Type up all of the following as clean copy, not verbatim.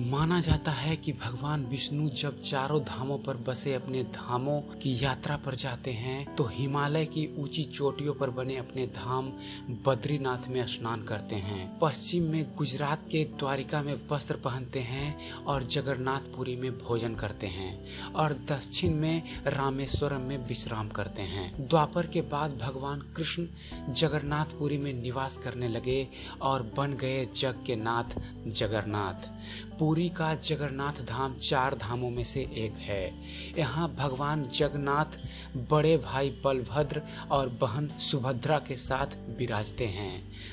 माना जाता है कि भगवान विष्णु जब चारों धामों पर बसे अपने धामों की यात्रा पर जाते हैं तो हिमालय की ऊंची चोटियों पर बने अपने धाम बद्रीनाथ में स्नान करते हैं। पश्चिम में गुजरात के द्वारिका में वस्त्र पहनते हैं और जगन्नाथपुरी में भोजन करते हैं और दक्षिण में रामेश्वरम में विश्राम करते हैं। द्वापर के बाद भगवान कृष्ण जगन्नाथपुरी में निवास करने लगे और बन गए जग के नाथ जगन्नाथ। पुरी का जगन्नाथ धाम 4 धामों में से एक है। यहाँ भगवान जगन्नाथ बड़े भाई बलभद्र और बहन सुभद्रा के साथ विराजते हैं।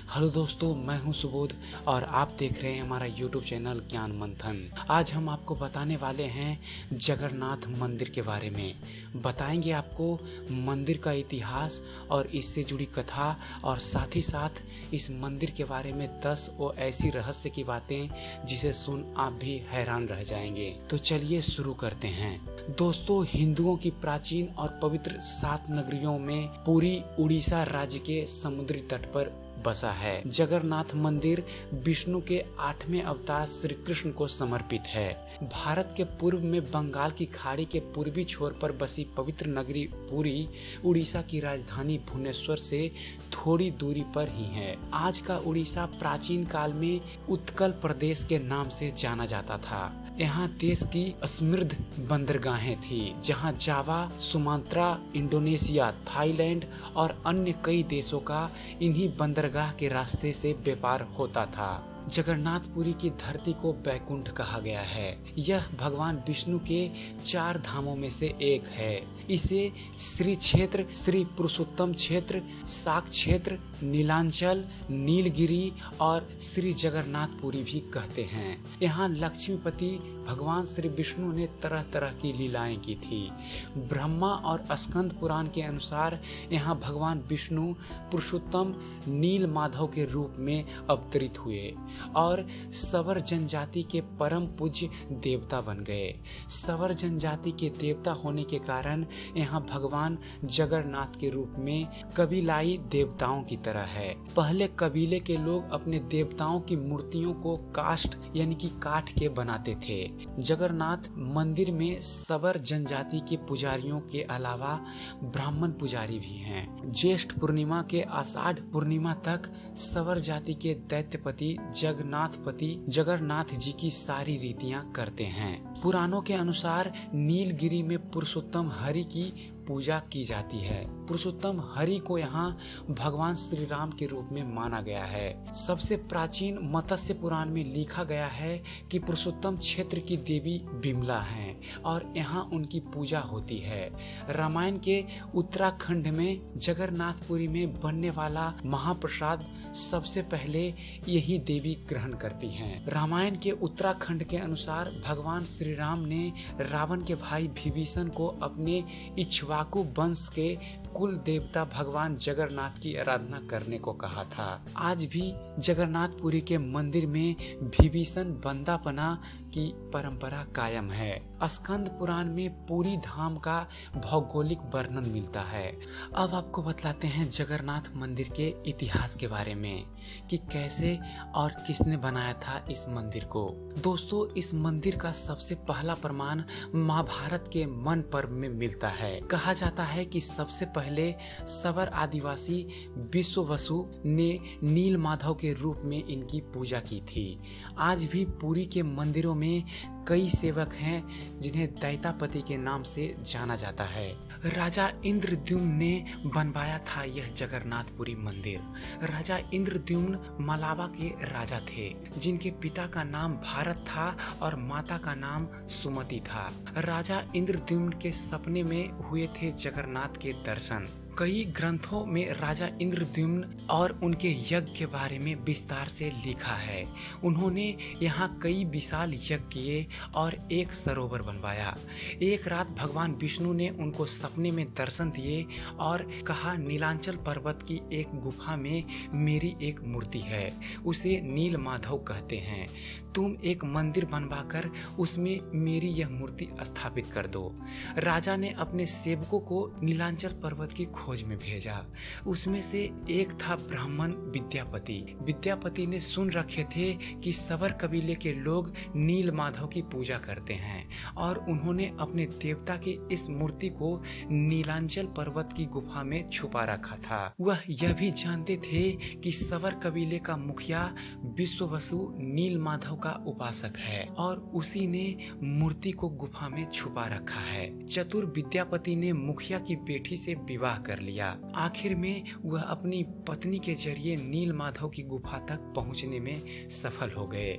हेलो दोस्तों, मैं हूँ सुबोध और आप देख रहे हैं हमारा YouTube चैनल ज्ञान मंथन। आज हम आपको बताने वाले हैं जगन्नाथ मंदिर के बारे में। बताएंगे आपको मंदिर का इतिहास और इससे जुड़ी कथा और साथ ही साथ इस मंदिर के बारे में 10 वो ऐसी रहस्य की बातें जिसे सुन आप भी हैरान रह जाएंगे। तो चलिए शुरू करते हैं। दोस्तों, हिंदुओं की प्राचीन और पवित्र 7 नगरियों में पुरी उड़ीसा राज्य के समुद्री तट पर बसा है। जगन्नाथ मंदिर विष्णु के 8वें अवतार श्री कृष्ण को समर्पित है। भारत के पूर्व में बंगाल की खाड़ी के पूर्वी छोर पर बसी पवित्र नगरी पुरी उड़ीसा की राजधानी भुवनेश्वर से थोड़ी दूरी पर ही है। आज का उड़ीसा प्राचीन काल में उत्कल प्रदेश के नाम से जाना जाता था। यहाँ देश की समृद्ध बंदरगाहें थी जहाँ जावा, सुमात्रा, इंडोनेशिया, थाईलैंड और अन्य कई देशों का इन्हीं बंदरगाह के रास्ते से व्यापार होता था। जगन्नाथपुरी की धरती को बैकुंठ कहा गया है। यह भगवान विष्णु के 4 धामों में से एक है। इसे श्री क्षेत्र, श्री पुरुषोत्तम क्षेत्र, शाक क्षेत्र, नीलांचल, नीलगिरी और श्री जगन्नाथपुरी भी कहते हैं। यहाँ लक्ष्मीपति भगवान श्री विष्णु ने तरह तरह की लीलाएं की थी। ब्रह्मा और स्कंद पुराण के अनुसार यहाँ भगवान विष्णु पुरुषोत्तम नील माधव के रूप में अवतरित हुए और सवर जनजाति के परम पूज्य देवता बन गए। सवर जनजाति के देवता होने के कारण यहाँ भगवान जगन्नाथ के रूप में कबीलाई देवताओं की तरह है। पहले कबीले के लोग अपने देवताओं की मूर्तियों को काष्ठ यानी कि काठ के बनाते थे। जगन्नाथ मंदिर में सवर जनजाति के पुजारियों के अलावा ब्राह्मण पुजारी भी हैं। ज्येष्ठ पूर्णिमा के आषाढ़ पूर्णिमा तक सवर जाति के दैत्यपति जगन्नाथपति जगन्नाथ जी की सारी रीतियां करते हैं। पुराणों के अनुसार नीलगिरी में पुरुषोत्तम हरि की पूजा की जाती है। पुरुषोत्तम हरि को यहाँ भगवान श्री राम के रूप में माना गया है। सबसे प्राचीन मत्स्य पुराण में लिखा गया है कि पुरुषोत्तम क्षेत्र की देवी बिमला हैं और यहाँ उनकी पूजा होती है। रामायण के उत्तराखंड में जगन्नाथपुरी में बनने वाला महाप्रसाद सबसे पहले यही देवी ग्रहण करती हैं। रामायण के उत्तराखंड के अनुसार भगवान श्री राम ने रावण के भाई विभीषण को अपने इक्ष्वाकु वंश के कुल देवता भगवान जगन्नाथ की आराधना करने को कहा था। आज भी जगन्नाथपुरी के मंदिर में विभीषण बंदापना की परंपरा कायम है। स्कंद पुराण में पुरी धाम का भौगोलिक वर्णन मिलता है। अब आपको बतलाते हैं जगन्नाथ मंदिर के इतिहास के बारे में कि कैसे और किसने बनाया था इस मंदिर को। दोस्तों, इस मंदिर का सबसे पहला प्रमाण महाभारत के मन पर्व में मिलता है। कहा जाता है कि सबसे पहले सवर आदिवासी विश्ववसु ने नील माधव के रूप में इनकी पूजा की थी। आज भी पुरी के मंदिरों में कई सेवक हैं जिन्हें दैतापति के नाम से जाना जाता है। राजा इंद्रद्युम्न ने बनवाया था यह जगन्नाथपुरी मंदिर। राजा इंद्रद्युम्न मलावा के राजा थे जिनके पिता का नाम भारत था और माता का नाम सुमति था। राजा इंद्रद्युम्न के सपने में हुए थे जगन्नाथ के दर्शन। कई ग्रंथों में राजा इंद्रद्युम्न और उनके यज्ञ के बारे में विस्तार से लिखा है। उन्होंने यहाँ कई विशाल यज्ञ किए और एक सरोवर बनवाया। एक रात भगवान विष्णु ने उनको सपने में दर्शन दिए और कहा, नीलांचल पर्वत की एक गुफा में मेरी एक मूर्ति है, उसे नील माधव कहते हैं। तुम एक मंदिर बनवाकर उसमें मेरी यह मूर्ति स्थापित कर दो। राजा ने अपने सेवकों को नीलांचल पर्वत की खोज में भेजा। उसमें से एक था ब्राह्मण विद्यापति। विद्यापति ने सुन रखे थे कि सवर कबीले के लोग नील माधव की पूजा करते हैं और उन्होंने अपने देवता की इस मूर्ति को नीलांचल पर्वत की गुफा में छुपा रखा था। वह यह भी जानते थे कि सवर कबीले का मुखिया विश्ववसु नील माधव का उपासक है और उसी ने मूर्ति को गुफा में छुपा रखा है। चतुर विद्यापति ने मुखिया की बेटी से विवाह कर लिया। आखिर में वह अपनी पत्नी के जरिए नील माधव की गुफा तक पहुंचने में सफल हो गए।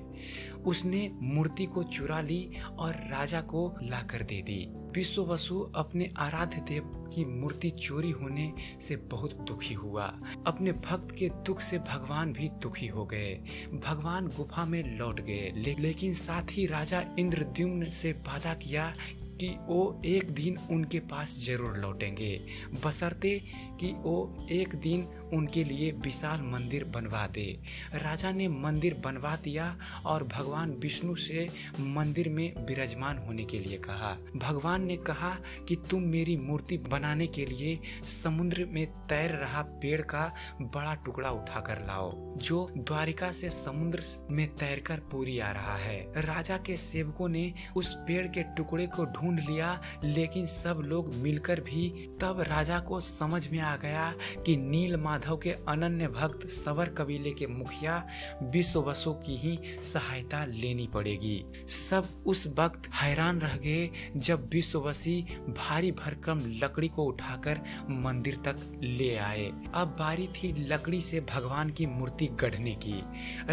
उसने मूर्ति को चुरा ली और राजा को लाकर दे दी। विश्ववसु अपने आराध्य देव की मूर्ति चोरी होने से बहुत दुखी हुआ। अपने भक्त के दुख से भगवान भी दुखी हो गए। भगवान गुफा में लौट गए, लेकिन साथ ही राजा इंद्रद्युम्न से वादा किया कि वो एक दिन उनके पास जरूर लौटेंगे, बशर्ते कि वो एक दिन उनके लिए विशाल मंदिर बनवा दे। राजा ने मंदिर बनवा दिया और भगवान विष्णु से मंदिर में विराजमान होने के लिए कहा। भगवान ने कहा कि तुम मेरी मूर्ति बनाने के लिए समुद्र में तैर रहा पेड़ का बड़ा टुकड़ा उठाकर लाओ, जो द्वारिका से समुद्र में तैरकर पूरी आ रहा है। राजा के सेवकों ने उस पेड़ के टुकड़े को ढूंढ लिया, लेकिन सब लोग मिलकर भी तब राजा को समझ में आ गया कि नील माधव के अनन्य भक्त सवर कबीले के मुखिया विश्ववसु की ही सहायता लेनी पड़ेगी। सब उस वक्त हैरान रह गए जब विश्ववसी भारी भरकम लकड़ी को उठाकर मंदिर तक ले आए। अब बारी थी लकड़ी से भगवान की मूर्ति गढ़ने की।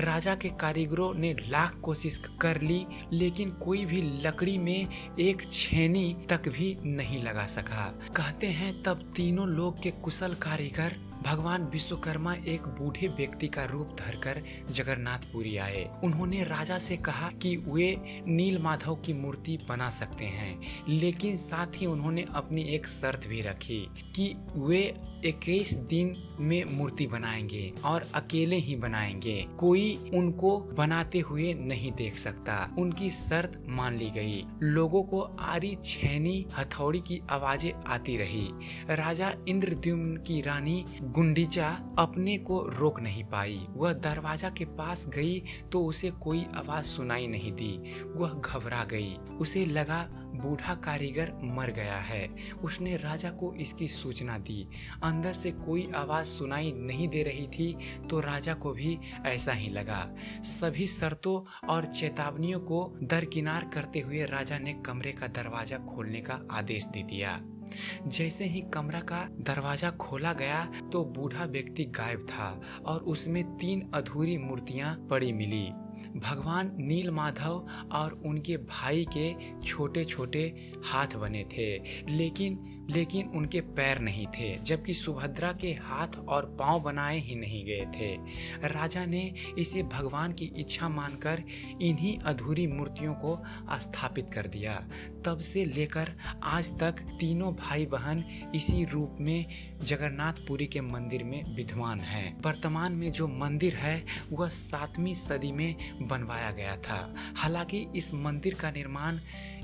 राजा के कारीगरों ने लाख कोशिश कर ली, लेकिन कोई भी लकड़ी में एक छेनी तक भी नहीं लगा सका। कहते हैं तब तीनों लोग के कुशल कारीगर भगवान विश्वकर्मा एक बूढ़े व्यक्ति का रूप धरकर जगन्नाथपुरी आए। उन्होंने राजा से कहा कि वे नील माधव की मूर्ति बना सकते हैं, लेकिन साथ ही उन्होंने अपनी एक शर्त भी रखी कि वे 21 दिन में मूर्ति बनाएंगे और अकेले ही बनाएंगे, कोई उनको बनाते हुए नहीं देख सकता। उनकी शर्त मान ली गई। लोगों को आरी, छेनी, हथौड़ी की आवाजें आती रही। राजा इंद्रद्युम्न की रानी गुंडीचा अपने को रोक नहीं पाई। वह दरवाजा के पास गई तो उसे कोई आवाज सुनाई नहीं दी। वह घबरा गई। उसे लगा बूढ़ा कारीगर मर गया है। उसने राजा को इसकी सूचना दी। अंदर से कोई आवाज सुनाई नहीं दे रही थी तो राजा को भी ऐसा ही लगा। सभी शर्तों और चेतावनियों को दरकिनार करते हुए राजा ने कमरे का दरवाजा खोलने का आदेश दे दिया। जैसे ही कमरा का दरवाजा खोला गया तो बूढ़ा व्यक्ति गायब था और उसमें 3 अधूरी मूर्तियां पड़ी मिली। भगवान नील माधव और उनके भाई के छोटे छोटे हाथ बने थे, लेकिन उनके पैर नहीं थे, जबकि सुभद्रा के हाथ और पांव बनाए ही नहीं गए थे। राजा ने इसे भगवान की इच्छा मानकर इन्हीं अधूरी मूर्तियों को स्थापित कर दिया। तब से लेकर आज तक तीनों भाई बहन इसी रूप में जगन्नाथपुरी के मंदिर में विद्यमान हैं। वर्तमान में जो मंदिर है वह 7वीं सदी में बनवाया गया था। हालांकि इस मंदिर का निर्माण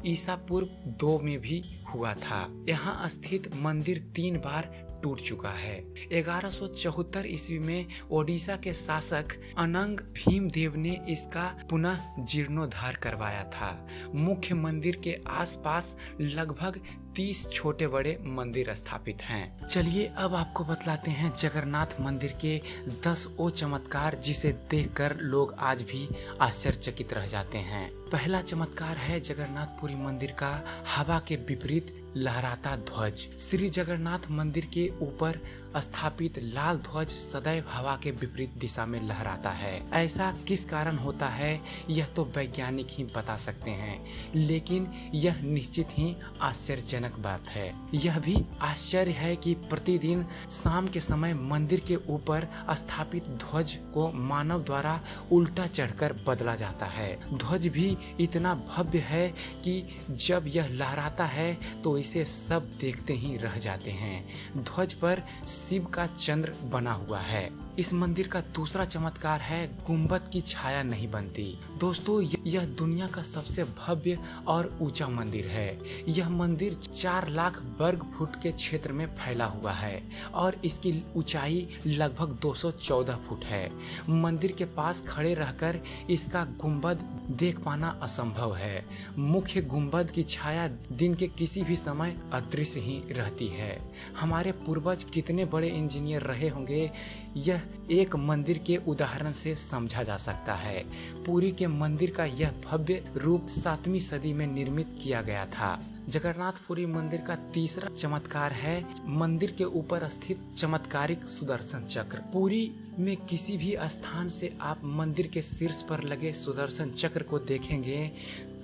ईसा पूर्व 2 में भी हुआ था। यहाँ स्थित मंदिर 3 बार टूट चुका है। 1174 ईस्वी में ओडिशा के शासक अनंग भीमदेव ने इसका पुनः जीर्णोद्धार करवाया था। मुख्य मंदिर के आसपास लगभग 30 छोटे बड़े मंदिर स्थापित हैं। चलिए अब आपको बतलाते हैं जगन्नाथ मंदिर के 10 वो चमत्कार जिसे देखकर लोग आज भी आश्चर्यचकित रह जाते हैं। पहला चमत्कार है जगन्नाथपुरी मंदिर का हवा के विपरीत लहराता ध्वज। श्री जगन्नाथ मंदिर के ऊपर स्थापित लाल ध्वज सदैव हवा के विपरीत दिशा में लहराता है। ऐसा किस कारण होता है यह तो वैज्ञानिक ही बता सकते हैं, लेकिन यह निश्चित ही आश्चर्यजनक बात है। यह भी आश्चर्य है कि प्रतिदिन शाम के समय मंदिर के ऊपर स्थापित ध्वज को मानव द्वारा उल्टा चढ़कर बदला जाता है। ध्वज भी इतना भव्य है कि जब यह लहराता है तो इसे सब देखते ही रह जाते हैं। ध्वज पर शिव का चंद्र बना हुआ है। इस मंदिर का दूसरा चमत्कार है गुंबद की छाया नहीं बनती। दोस्तों यह दुनिया का सबसे भव्य और ऊंचा मंदिर है। यह मंदिर 4 लाख वर्ग फुट के क्षेत्र में फैला हुआ है और इसकी ऊंचाई लगभग 214 फुट है। मंदिर के पास खड़े रहकर इसका गुंबद देख पाना असंभव है। मुख्य गुंबद की छाया दिन के किसी भी समय अदृश्य ही रहती है। हमारे पूर्वज कितने बड़े इंजीनियर रहे होंगे, यह एक मंदिर के उदाहरण से समझा जा सकता है। पुरी के मंदिर का यह भव्य रूप 7वीं सदी में निर्मित किया गया था। जगन्नाथपुरी मंदिर का तीसरा चमत्कार है मंदिर के ऊपर स्थित चमत्कारिक सुदर्शन चक्र। पुरी में किसी भी स्थान से आप मंदिर के शीर्ष पर लगे सुदर्शन चक्र को देखेंगे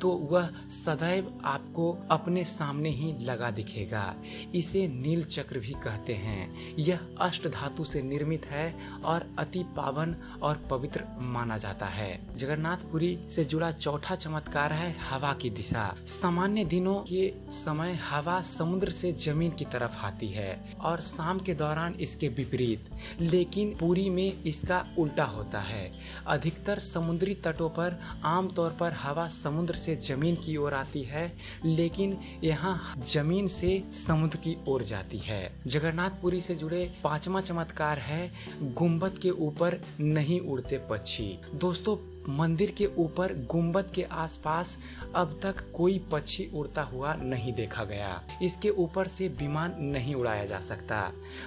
तो वह सदैव आपको अपने सामने ही लगा दिखेगा। इसे नील चक्र भी कहते हैं। यह अष्ट धातु से निर्मित है और अति पावन और पवित्र माना जाता है। जगन्नाथपुरी से जुड़ा चौथा चमत्कार है हवा की दिशा। सामान्य दिनों के समय हवा समुद्र से जमीन की तरफ आती है और शाम के दौरान इसके विपरीत, लेकिन पुरी में इसका उल्टा होता है। अधिकतर समुद्री तटों पर आमतौर पर हवा समुद्र से जमीन की ओर आती है, लेकिन यहाँ जमीन से समुद्र की ओर जाती है। जगन्नाथपुरी से जुड़े 5वां चमत्कार है गुंबद के ऊपर नहीं उड़ते पक्षी। दोस्तों मंदिर के ऊपर गुंबद के आसपास अब तक कोई पक्षी उड़ता हुआ नहीं देखा गया। इसके ऊपर से विमान नहीं उड़ाया जा सकता।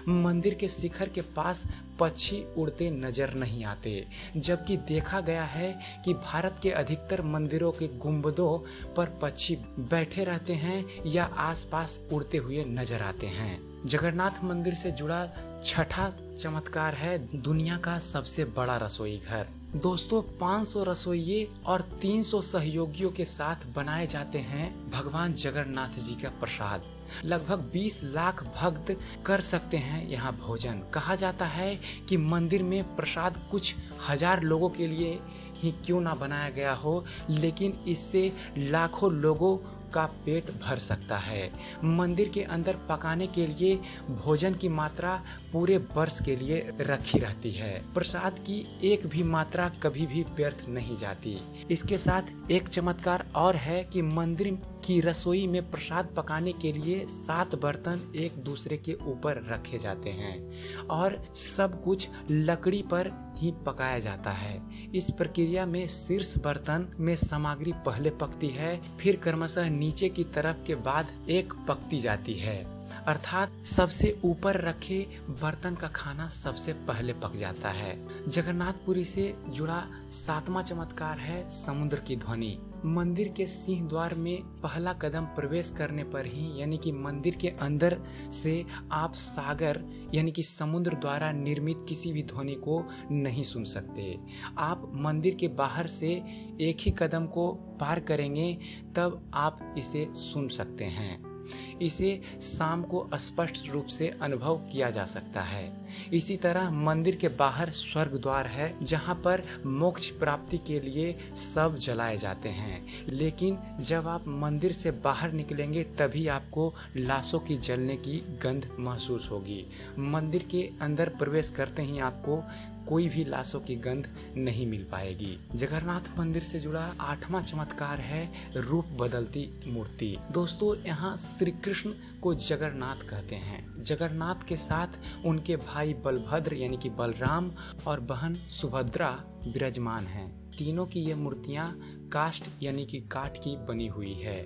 मंदिर के शिखर के पास पक्षी उड़ते नजर नहीं आते, जबकि देखा गया है कि भारत के अधिकतर मंदिरों के गुंबदों पर पक्षी बैठे रहते हैं या आसपास उड़ते हुए नजर आते हैं। जगन्नाथ मंदिर से जुड़ा छठा चमत्कार है दुनिया का सबसे बड़ा रसोई घर। दोस्तों 500 रसोइये और 300 सहयोगियों के साथ बनाए जाते हैं भगवान जगन्नाथ जी का प्रसाद। लगभग 20 लाख भक्त कर सकते हैं यहाँ भोजन। कहा जाता है कि मंदिर में प्रसाद कुछ हजार लोगों के लिए ही क्यों ना बनाया गया हो, लेकिन इससे लाखों लोगों का पेट भर सकता है। मंदिर के अंदर पकाने के लिए भोजन की मात्रा पूरे वर्ष के लिए रखी रहती है। प्रसाद की एक भी मात्रा कभी भी व्यर्थ नहीं जाती। इसके साथ एक चमत्कार और है कि मंदिर की रसोई में प्रसाद पकाने के लिए 7 बर्तन एक दूसरे के ऊपर रखे जाते हैं और सब कुछ लकड़ी पर ही पकाया जाता है। इस प्रक्रिया में शीर्ष बर्तन में सामग्री पहले पकती है, फिर क्रमशः नीचे की तरफ के बाद एक पकती जाती है, अर्थात सबसे ऊपर रखे बर्तन का खाना सबसे पहले पक जाता है। जगन्नाथपुरी से जुड़ा 7वां चमत्कार है समुद्र की ध्वनि। मंदिर के सिंह द्वार में पहला कदम प्रवेश करने पर ही, यानी कि मंदिर के अंदर से आप सागर यानी कि समुद्र द्वारा निर्मित किसी भी ध्वनि को नहीं सुन सकते। आप मंदिर के बाहर से एक ही कदम को पार करेंगे तब आप इसे सुन सकते हैं। इसे शाम को स्पष्ट रूप से अनुभव किया जा सकता है। इसी तरह मंदिर के बाहर स्वर्ग द्वार है जहां पर मोक्ष प्राप्ति के लिए सब जलाए जाते हैं, लेकिन जब आप मंदिर से बाहर निकलेंगे तभी आपको लाशों की जलने की गंध महसूस होगी। मंदिर के अंदर प्रवेश करते ही आपको कोई भी लाशों की गंध नहीं मिल पाएगी। जगन्नाथ मंदिर से जुड़ा 8वां चमत्कार है रूप बदलती मूर्ति। दोस्तों यहाँ श्री कृष्ण को जगन्नाथ कहते हैं। जगन्नाथ के साथ उनके भाई बलभद्र यानी कि बलराम और बहन सुभद्रा विराजमान हैं। तीनों की ये मूर्तियां काष्ठ यानी कि काठ की बनी हुई है।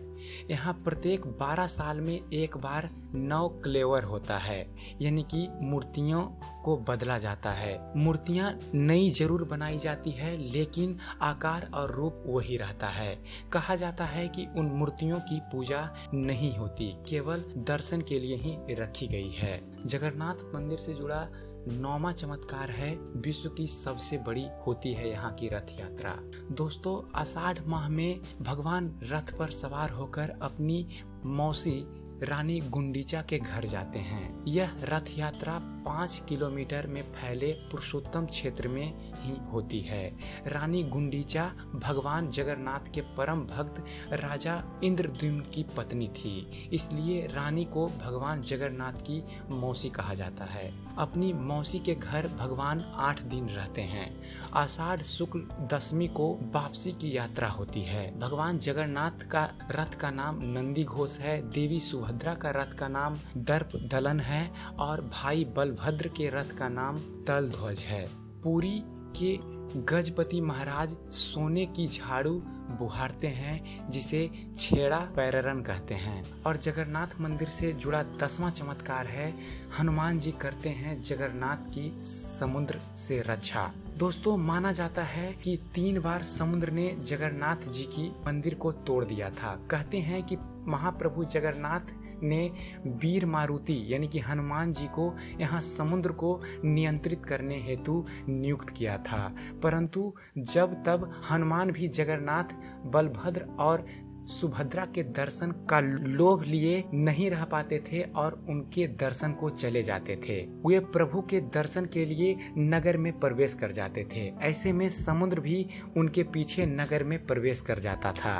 यहाँ प्रत्येक 12 साल में एक बार नव क्लेवर होता है, यानी कि मूर्तियों को बदला जाता है। मूर्तियां नई जरूर बनाई जाती है, लेकिन आकार और रूप वही रहता है। कहा जाता है कि उन मूर्तियों की पूजा नहीं होती, केवल दर्शन के लिए ही रखी गई है। जगन्नाथ मंदिर से जुड़ा 9वां चमत्कार है विश्व की सबसे बड़ी होती है यहाँ की रथ यात्रा। दोस्तों आषाढ़ माह में भगवान रथ पर सवार होकर अपनी मौसी रानी गुंडीचा के घर जाते हैं। यह रथ यात्रा 5 किलोमीटर में फैले पुरुषोत्तम क्षेत्र में ही होती है। रानी गुंडीचा भगवान जगन्नाथ के परम भक्त राजा इंद्रद्युम्न की पत्नी थी, इसलिए रानी को भगवान जगन्नाथ की मौसी कहा जाता है। अपनी मौसी के घर भगवान 8 दिन रहते हैं। आषाढ़ शुक्ल दशमी को वापसी की यात्रा होती है। भगवान जगन्नाथ का रथ का नाम नंदी घोष है, देवी सुभद्रा का रथ का नाम दर्प दलन है और भाई बलभद्र के रथ का नाम तल ध्वज है। पुरी के गजपति महाराज सोने की झाड़ू बुहारते हैं, जिसे छेड़ा पैररन कहते हैं। और जगन्नाथ मंदिर से जुड़ा 10वां चमत्कार है, हनुमान जी करते हैं जगन्नाथ की समुद्र से रक्षा। दोस्तों, माना जाता है कि 3 बार समुद्र ने जगन्नाथ जी की मंदिर को तोड़ दिया था। कहते हैं कि महाप्रभु जगन्नाथ ने वीर मारुति यानी कि हनुमान जी को यहाँ समुद्र को नियंत्रित करने हेतु नियुक्त किया था, परंतु जब तब हनुमान भी जगन्नाथ, बलभद्र और सुभद्रा के दर्शन का लोभ लिए नहीं रह पाते थे और उनके दर्शन को चले जाते थे। वे प्रभु के दर्शन के लिए नगर में प्रवेश कर जाते थे। ऐसे में समुद्र भी उनके पीछे नगर में प्रवेश कर जाता था।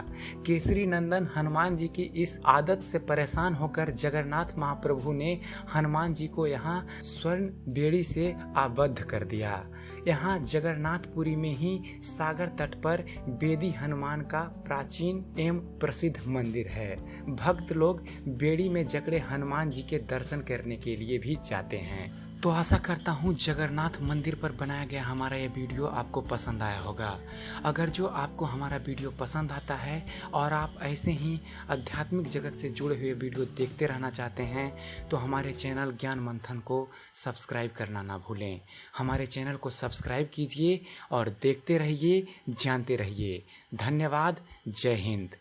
केसरी नंदन हनुमान जी की इस आदत से परेशान होकर जगन्नाथ महाप्रभु ने हनुमान जी को यहाँ स्वर्ण बेड़ी से आबद्ध कर दिया। यहाँ जगन्नाथपुरी में ही सागर तट पर बेदी हनुमान का प्राचीन एवं प्रसिद्ध मंदिर है। भक्त लोग बेड़ी में जकड़े हनुमान जी के दर्शन करने के लिए भी जाते हैं। तो आशा करता हूँ जगन्नाथ मंदिर पर बनाया गया हमारा ये वीडियो आपको पसंद आया होगा। अगर जो आपको हमारा वीडियो पसंद आता है और आप ऐसे ही आध्यात्मिक जगत से जुड़े हुए वीडियो देखते रहना चाहते हैं तो हमारे चैनल ज्ञान मंथन को सब्सक्राइब करना ना भूलें। हमारे चैनल को सब्सक्राइब कीजिए और देखते रहिए, जानते रहिए। धन्यवाद। जय हिंद।